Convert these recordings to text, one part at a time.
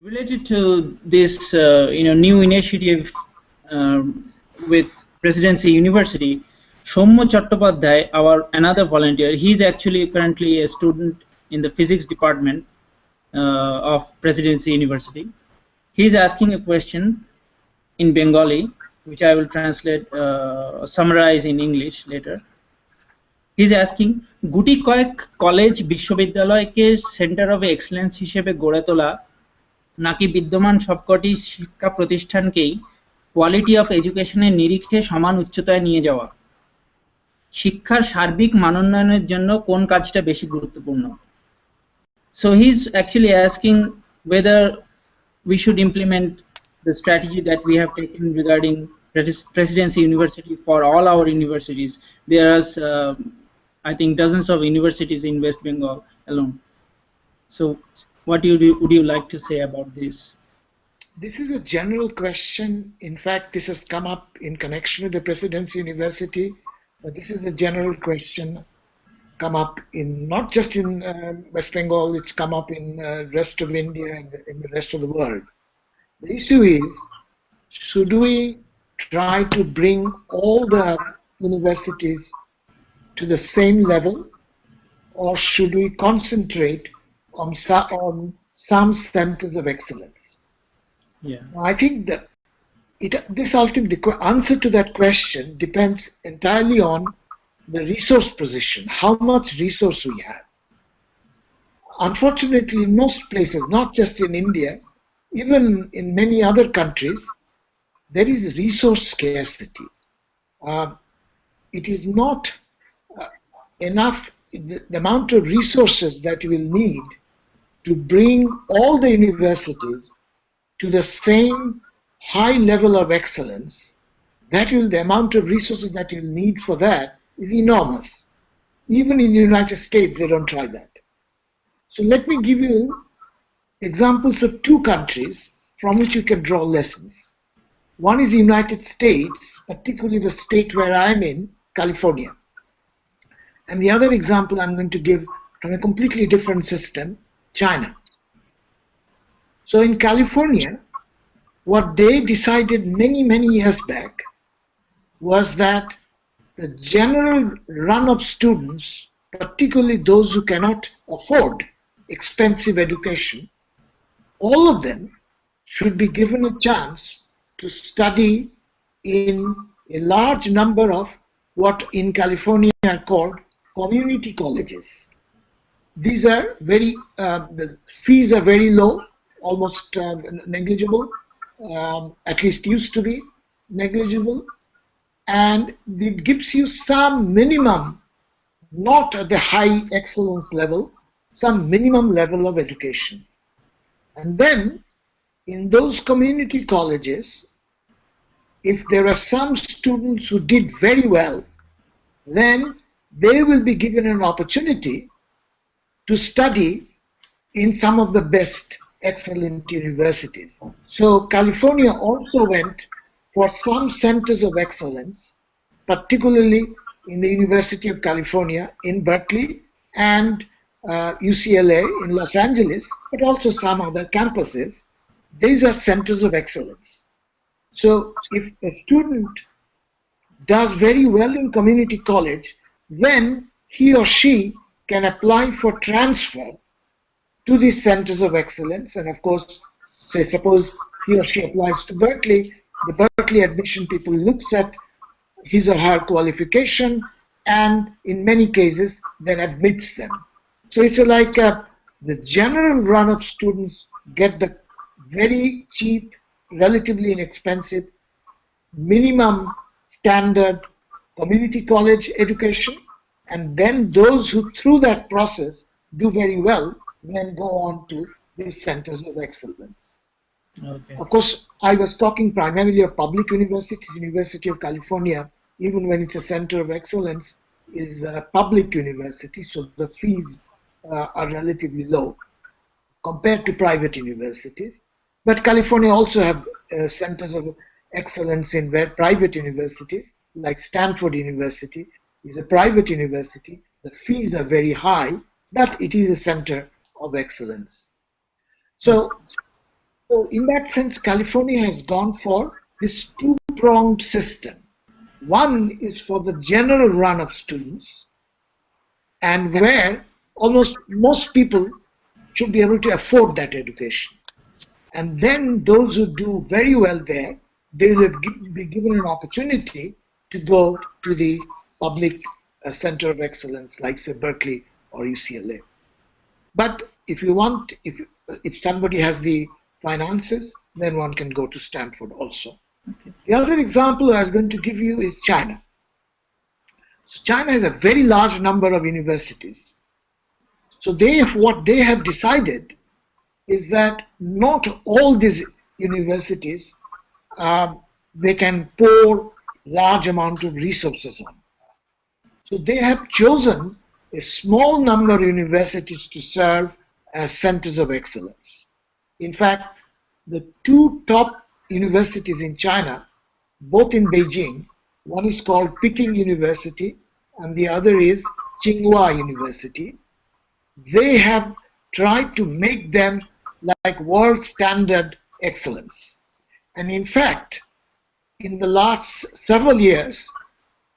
Related to this, new initiative with Presidency University, Soumya Chattopadhyay, our another volunteer, he's actually currently a student in the physics department of Presidency University. He's asking a question in Bengali, which I will translate, summarize in English later. He's asking, গুটি কয়েক college বিশ্ববিদ্যালয়কে centre of excellence হিসেবে গড়ে তোলা নাকি বিদ্যমান সবকটি শিক্ষা প্রতিষ্ঠানকেই কোয়ালিটি অফ এডুকেশনের নিরিখে সমান উচ্চতায় নিয়ে যাওয়া, শিক্ষার সার্বিক মানোন্নয়নের জন্য কোন কাজটা বেশি গুরুত্বপূর্ণ? So he's actually asking whether we should implement the strategy that we have taken regarding Presidency University for all our universities. There are, I think, dozens of universities in West Bengal alone. So what would you like to say about this? This is a general question. In fact, this has come up in connection with the Presidency University, but this is a general question come up in not just in West Bengal, it's come up in rest of India and in the rest of the world. The issue is, should we try to bring all the universities to the same level, or should we concentrate on some centers of excellence? Yeah, I think that this ultimate answer to that question depends entirely on the resource position, how much resource we have. Unfortunately, in most places, not just in India, even in many other countries, there is resource scarcity. It is not enough, the amount of resources that you will need to bring all the universities to the same high level of excellence. The amount of resources that you'll need for that is enormous. Even in the United States, they don't try that. So let me give you examples of two countries from which you can draw lessons. One is the United States, particularly the state where I'm in, California. And the other example I'm going to give from a completely different system, China. So in California, what they decided many, many years back was that the general run of students, particularly those who cannot afford expensive education, all of them should be given a chance to study in a large number of what in California are called community colleges. These are the fees are very low, almost negligible, at least used to be negligible, and it gives you some minimum, not at the high excellence level, some minimum level of education. And then in those community colleges, if there are some students who did very well, then they will be given an opportunity to study in some of the best excellent universities. So California also went for some centers of excellence, particularly in the University of California in Berkeley and UCLA in Los Angeles, but also some other campuses. These are centers of excellence. So if a student does very well in community college, then he or she can apply for transfer to these centers of excellence. And of course, say suppose he or she applies to Berkeley, the Berkeley admission people looks at his or her qualification and in many cases then admits them. So it's like the general run of students get the very cheap, relatively inexpensive, minimum standard community college education, and then those who through that process do very well then go on to these centers of excellence. okay. Of course, I was talking primarily of public university. University of California, even when it's a center of excellence, is a public university, so the fees are relatively low compared to private universities. But California also have centers of excellence in private universities, like Stanford University is a private university. The fees are very high, but it is a center of excellence. So So in that sense, California has gone for this two-pronged system. One is for the general run of students, and where almost most people should be able to afford that education. And then those who do very well there, they will be given an opportunity to go to the public center of excellence, like say Berkeley or UCLA. But if you want, if somebody has the finances, then one can go to Stanford also. Okay. The other example I was going to give you is China. So China has a very large number of universities. So what they have decided is that not all these universities they can pour large amount of resources on. So they have chosen a small number of universities to serve as centers of excellence. In fact, the two top universities in China, both in Beijing, one is called Peking University and the other is Tsinghua University. They have tried to make them like world standard excellence. And in fact, in the last several years,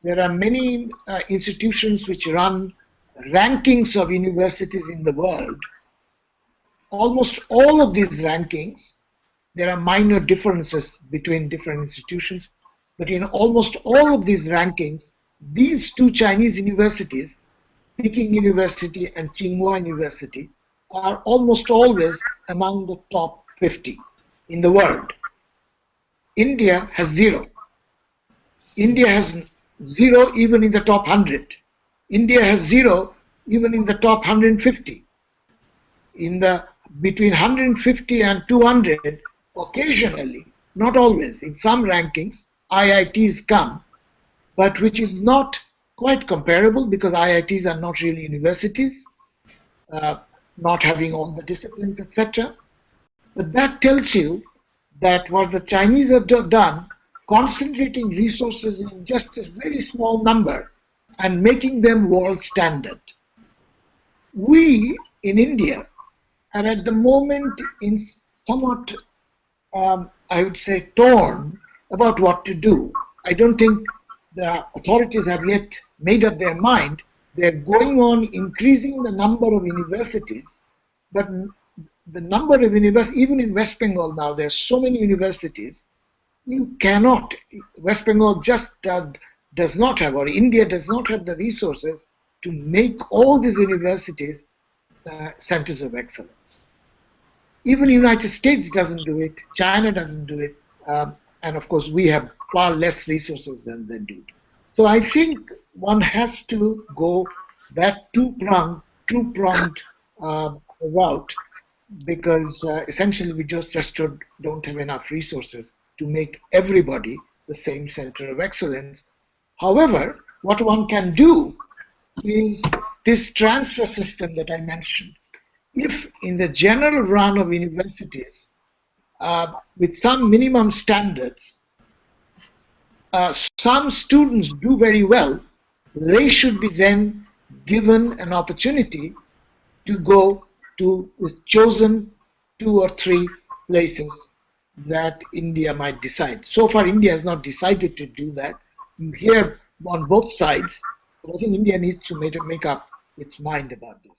there are many institutions which run rankings of universities in the world. Almost all of these rankings, there are minor differences between different institutions, but in almost all of these rankings, these two Chinese universities, Peking University and Tsinghua University, are almost always among the top 50 in the world. India has zero. India has zero even in the top 100. India has zero even in the top 150. In the between 150 and 200, occasionally, not always, in some rankings, IITs come, but which is not quite comparable because IITs are not really universities, not having all the disciplines, etc. But that tells you that what the Chinese have done, concentrating resources in just a very small number and making them world standard. We in India are at the moment in somewhat, I would say, torn about what to do. I don't think the authorities have yet made up their mind. They're going on increasing the number of universities, but the number of universities, even in West Bengal now, there are so many universities, you cannot, West Bengal just does not have, or India does not have the resources to make all these universities centers of excellence. Even the United States doesn't do it, China doesn't do it, and of course we have far less resources than they do. So I think one has to go that two-pronged route, because essentially we just don't have enough resources to make everybody the same center of excellence. However, what one can do is this transfer system that I mentioned. If in the general run of universities, with some minimum standards, some students do very well, they should be then given an opportunity to go to the chosen 2 or 3 places that India might decide. So far, India has not decided to do that. You hear on both sides, but I think India needs to make up its mind about this.